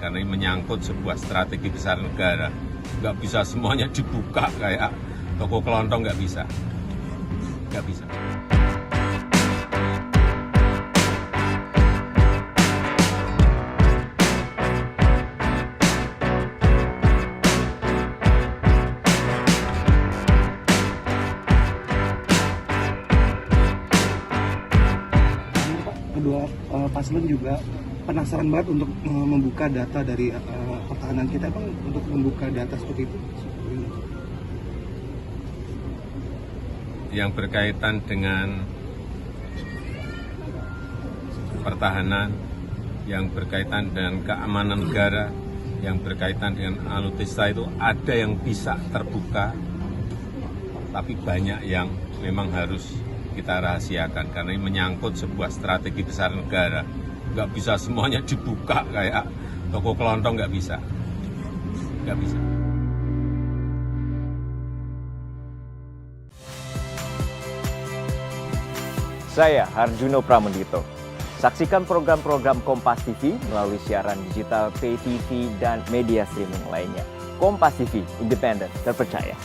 karena ini menyangkut sebuah strategi besar negara. Nggak bisa semuanya dibuka kayak toko kelontong, nggak bisa. Nggak bisa. Kedua paslon juga penasaran banget untuk membuka data dari pertahanan kita. Bang, untuk membuka data seperti itu Yang berkaitan dengan pertahanan, yang berkaitan dengan keamanan negara, yang berkaitan dengan alutsista itu ada yang bisa terbuka, tapi banyak yang memang harus kita rahasiakan karena ini menyangkut sebuah strategi besar negara. Nggak bisa semuanya dibuka kayak toko kelontong, nggak bisa. Nggak bisa. Saya Harjuno Pramendito. Saksikan program-program Kompas TV melalui siaran digital, pay TV, dan media streaming lainnya. Kompas TV, independen, terpercaya.